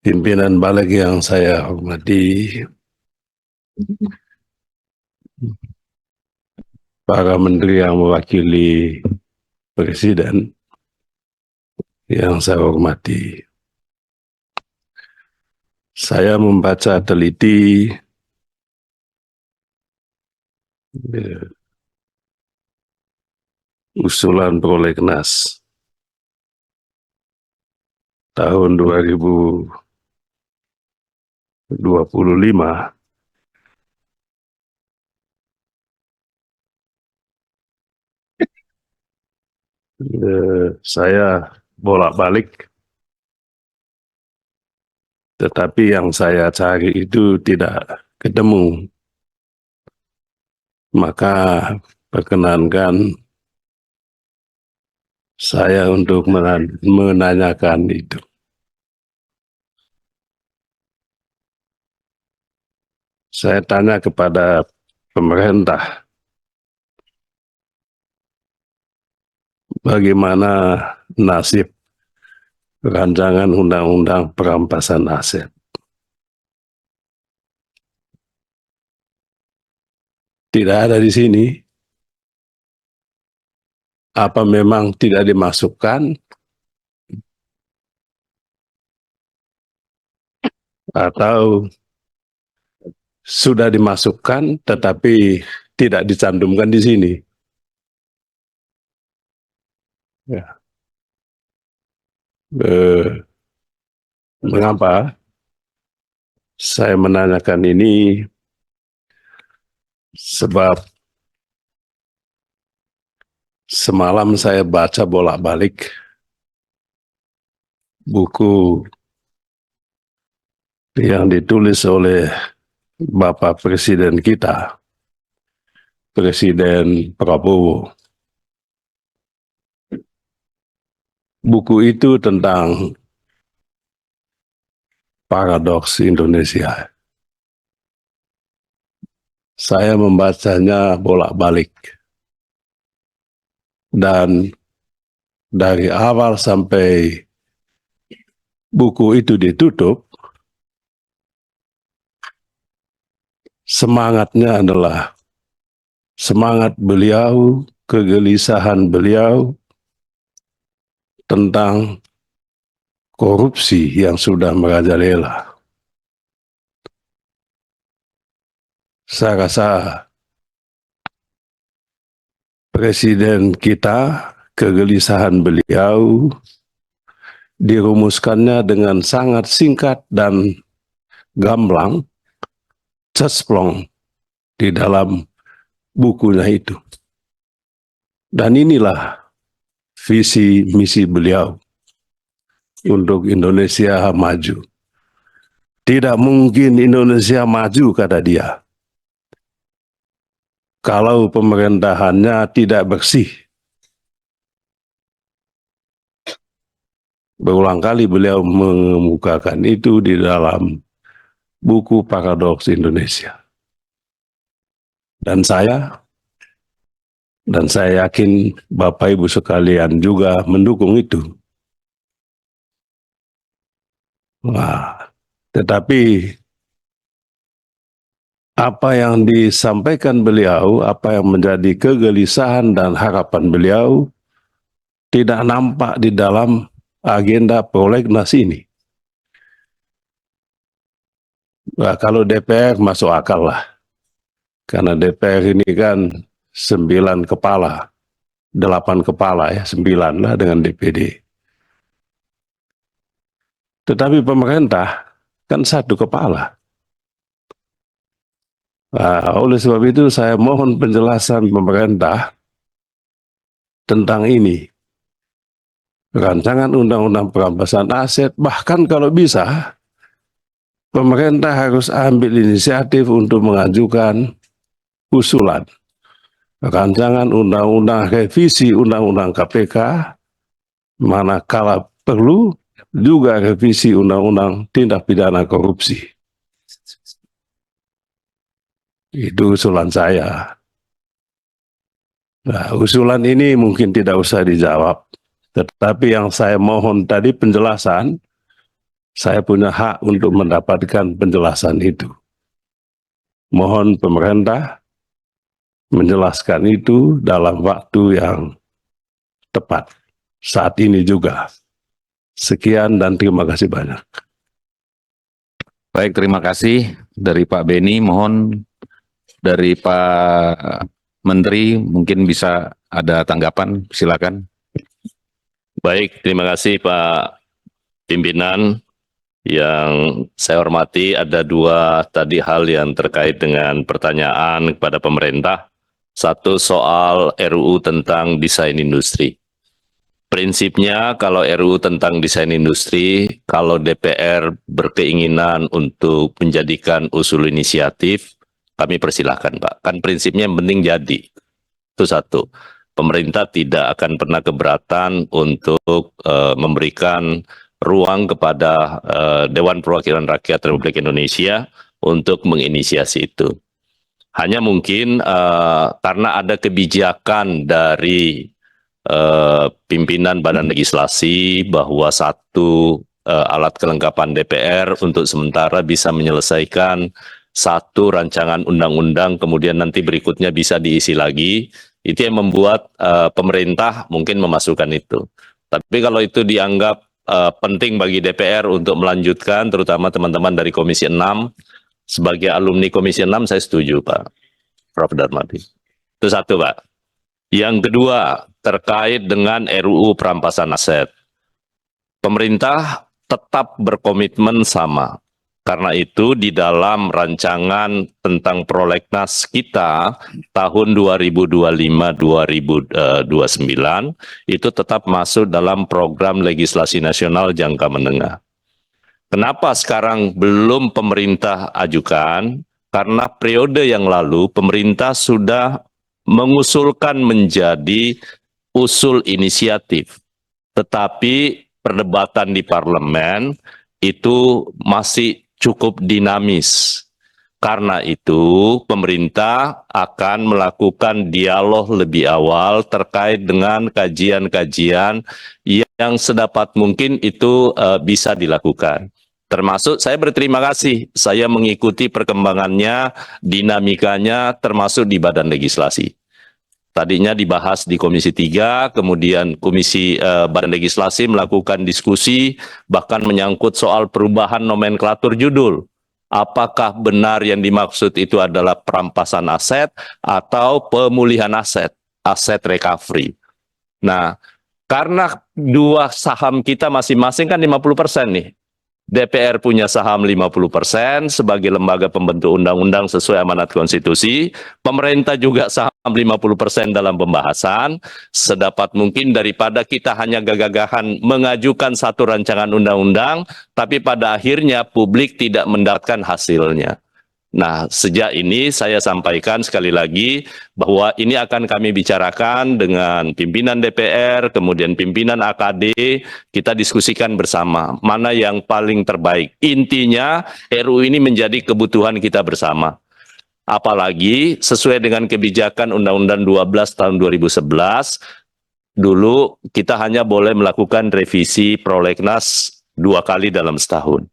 Pimpinan balik yang saya hormati, para menteri yang mewakili presiden yang saya hormati. Saya membaca teliti usulan prolegnas tahun 2025. Saya bolak-balik, tetapi yang saya cari itu tidak ketemu. Maka perkenankan saya untuk menanyakan itu. Saya tanya kepada pemerintah, bagaimana nasib rancangan undang-undang perampasan aset? Tidak ada di sini. Apa memang tidak dimasukkan? Atau sudah dimasukkan tetapi tidak dicantumkan di sini? Ya. Mengapa saya menanyakan ini? Sebab semalam saya baca bolak-balik buku yang ditulis oleh Bapak Presiden kita, Presiden Prabowo. Buku itu tentang paradoks Indonesia. Saya membacanya bolak-balik. Dan dari awal sampai buku itu ditutup, semangatnya adalah semangat beliau, kegelisahan beliau tentang korupsi yang sudah merajalela. Saya rasa Presiden kita, kegelisahan beliau dirumuskannya dengan sangat singkat dan gamblang, cesplong di dalam bukunya itu. Dan inilah visi misi beliau untuk Indonesia maju. Tidak mungkin Indonesia maju, kata dia, kalau pemerintahannya tidak bersih. Berulang kali beliau mengemukakan itu di dalam buku Paradoks Indonesia. Dan saya yakin Bapak Ibu sekalian juga mendukung itu. Nah, tetapi apa yang disampaikan beliau, apa yang menjadi kegelisahan dan harapan beliau tidak nampak di dalam agenda prolegnas ini. Nah, kalau DPR masuk akal lah, karena DPR ini kan 9 kepala, 8 kepala ya, 9 lah dengan DPD. Tetapi pemerintah kan 1 kepala. Nah, oleh sebab itu saya mohon penjelasan pemerintah tentang ini. Rancangan undang-undang perampasan aset, bahkan kalau bisa, pemerintah harus ambil inisiatif untuk mengajukan usulan rancangan undang-undang revisi undang-undang KPK, manakala perlu juga revisi undang-undang tindak pidana korupsi. Itu usulan saya. Nah, usulan ini mungkin tidak usah dijawab, tetapi yang saya mohon tadi penjelasan Saya punya hak untuk mendapatkan penjelasan itu. Mohon pemerintah menjelaskan itu dalam waktu yang tepat. Saat ini juga. Sekian dan terima kasih banyak. Baik, terima kasih dari Pak Beni. Mohon dari Pak Menteri mungkin bisa ada tanggapan, silakan. Baik, terima kasih Pak Pimpinan. Yang saya hormati, ada dua tadi hal yang terkait dengan pertanyaan kepada pemerintah. Satu soal RUU tentang desain industri. Prinsipnya kalau RUU tentang desain industri, kalau DPR berkeinginan untuk menjadikan usul inisiatif, kami persilahkan Pak. Kan prinsipnya yang penting jadi. Itu satu. Pemerintah tidak akan pernah keberatan untuk memberikan ruang kepada Dewan Perwakilan Rakyat Republik Indonesia untuk menginisiasi itu. Hanya mungkin karena ada kebijakan dari pimpinan Badan Legislasi bahwa satu alat kelengkapan DPR untuk sementara bisa menyelesaikan satu rancangan undang-undang, kemudian nanti berikutnya bisa diisi lagi. Itu yang membuat pemerintah mungkin memasukkan itu. Tapi kalau itu dianggap penting bagi DPR untuk melanjutkan, terutama teman-teman dari Komisi 6, sebagai alumni Komisi 6 saya setuju Pak Prof. Darmadi. Itu satu Pak. Yang kedua, terkait dengan RUU perampasan aset. Pemerintah tetap berkomitmen sama. Karena itu di dalam rancangan tentang prolegnas kita tahun 2025-2029 itu tetap masuk dalam program legislasi nasional jangka menengah. Kenapa sekarang belum pemerintah ajukan? Karena periode yang lalu pemerintah sudah mengusulkan menjadi usul inisiatif. Tetapi perdebatan di parlemen itu masih cukup dinamis. Karena itu, pemerintah akan melakukan dialog lebih awal terkait dengan kajian-kajian yang sedapat mungkin itu bisa dilakukan. Termasuk saya berterima kasih, saya mengikuti perkembangannya, dinamikanya, termasuk di Badan Legislasi. Tadinya dibahas di Komisi 3, kemudian Komisi Badan Legislasi melakukan diskusi, bahkan menyangkut soal perubahan nomenklatur judul. Apakah benar yang dimaksud itu adalah perampasan aset atau pemulihan aset, aset recovery. Nah, karena dua saham kita masing-masing kan 50% nih. DPR punya saham 50% sebagai lembaga pembentuk undang-undang sesuai amanat konstitusi. Pemerintah juga saham 50% dalam pembahasan. Sedapat mungkin daripada kita hanya gagah-gagahan mengajukan satu rancangan undang-undang, tapi pada akhirnya publik tidak mendapatkan hasilnya. Nah, sejak ini saya sampaikan sekali lagi bahwa ini akan kami bicarakan dengan pimpinan DPR, kemudian pimpinan AKD, kita diskusikan bersama mana yang paling terbaik. Intinya RUU ini menjadi kebutuhan kita bersama. Apalagi sesuai dengan kebijakan Undang-Undang 12 tahun 2011, dulu kita hanya boleh melakukan revisi prolegnas 2 kali dalam setahun.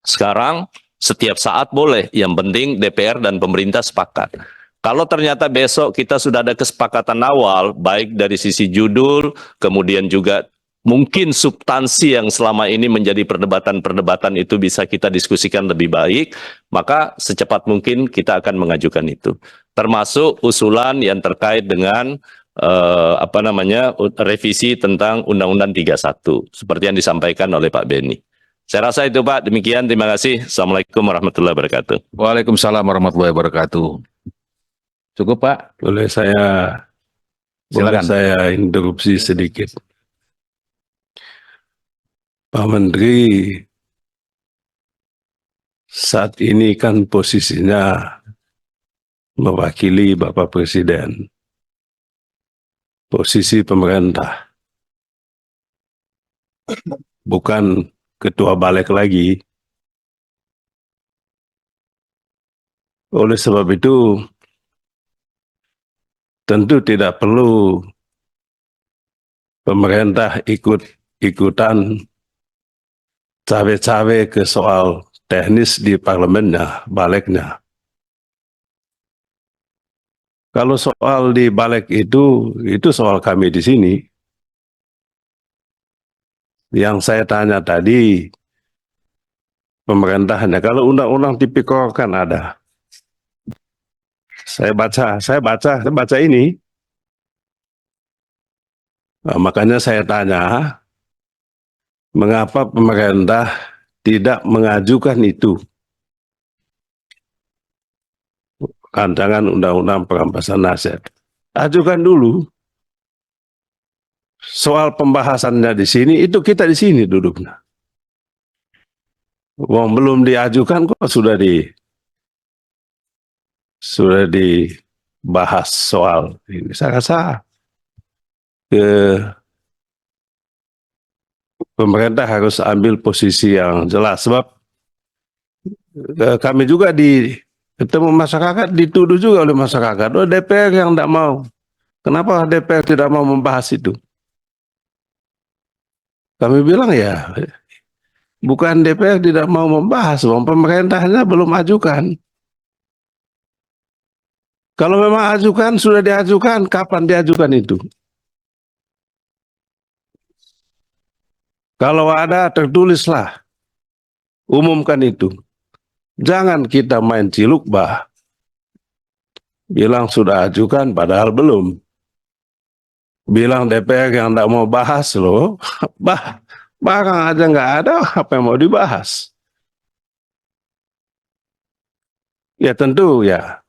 Sekarang setiap saat boleh, yang penting DPR dan pemerintah sepakat. Kalau ternyata besok kita sudah ada kesepakatan awal, baik dari sisi judul, kemudian juga mungkin substansi yang selama ini menjadi perdebatan-perdebatan itu bisa kita diskusikan lebih baik, maka secepat mungkin kita akan mengajukan itu. Termasuk usulan yang terkait dengan revisi tentang Undang-Undang 31, seperti yang disampaikan oleh Pak Beni. Saya rasa itu Pak, demikian, terima kasih. Assalamualaikum warahmatullahi wabarakatuh. Waalaikumsalam warahmatullahi wabarakatuh. Cukup Pak? Boleh Silakan. saya interupsi sedikit. Pak Menteri, saat ini kan posisinya mewakili Bapak Presiden. Posisi pemerintah. Bukan ketua balik lagi. Oleh sebab itu, tentu tidak perlu pemerintah ikut-ikutan cawe-cawe ke soal teknis di parlemennya, balegnya. Kalau soal di balik itu soal kami di sini. Yang saya tanya tadi, pemerintahnya, kalau undang-undang tipikor kan ada. Saya baca ini. Nah, makanya saya tanya, mengapa pemerintah tidak mengajukan itu? Rancangan undang-undang perampasan aset. Ajukan dulu. Soal pembahasannya di sini, itu kita di sini duduknya. Wong belum diajukan kok sudah dibahas soal ini. Saya rasa pemerintah harus ambil posisi yang jelas, sebab kami juga ketemu masyarakat, dituduh juga oleh masyarakat, oh DPR yang tidak mau. Kenapa DPR tidak mau membahas itu? Kami bilang ya, bukan DPR tidak mau membahas, pemerintahnya belum ajukan. Kalau memang ajukan, sudah diajukan, kapan diajukan itu? Kalau ada, tertulislah. Umumkan itu. Jangan kita main ciluk bah. Bilang sudah ajukan, padahal belum. Bilang DPR yang tidak mau bahas loh. Barang aja nggak ada, apa yang mau dibahas? Ya tentu ya.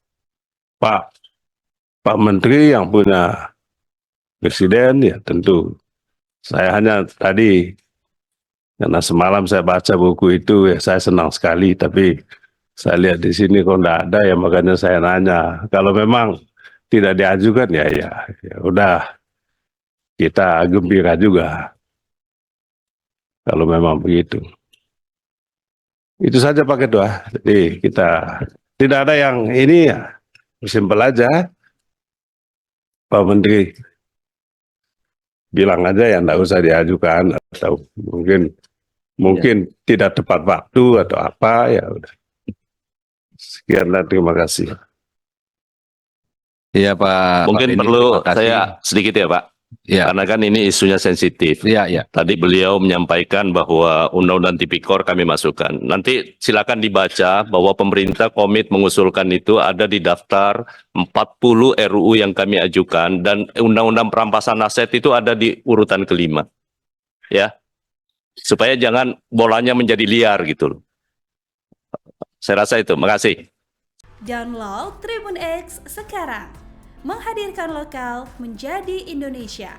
Pak Menteri yang punya presiden ya tentu. Saya hanya tadi karena semalam saya baca buku itu ya saya senang sekali, tapi saya lihat di sini kok enggak ada ya, makanya saya nanya. Kalau memang tidak diajukan ya udah, kita gembira juga. Kalau memang begitu. Itu saja Pak Ketua. Jadi kita tidak ada yang ini ya. Simpel aja, Pak Menteri bilang aja ya enggak usah diajukan, atau mungkin tidak tepat waktu atau apa ya udah. Sekian dan terima kasih. Iya Pak. Mungkin Pak Beni, perlu terima kasih. saya sedikit ya Pak, Ya, karena kan ini isunya sensitif. ya. Tadi beliau menyampaikan bahwa Undang-Undang Tipikor kami masukkan. Nanti silakan dibaca bahwa pemerintah komit mengusulkan itu ada di daftar 40 RUU yang kami ajukan, dan Undang-Undang Perampasan Aset itu ada di urutan kelima. Ya, supaya jangan bolanya menjadi liar gitu loh. Saya rasa itu. Makasih. Download Tribun X sekarang. Menghadirkan lokal menjadi Indonesia.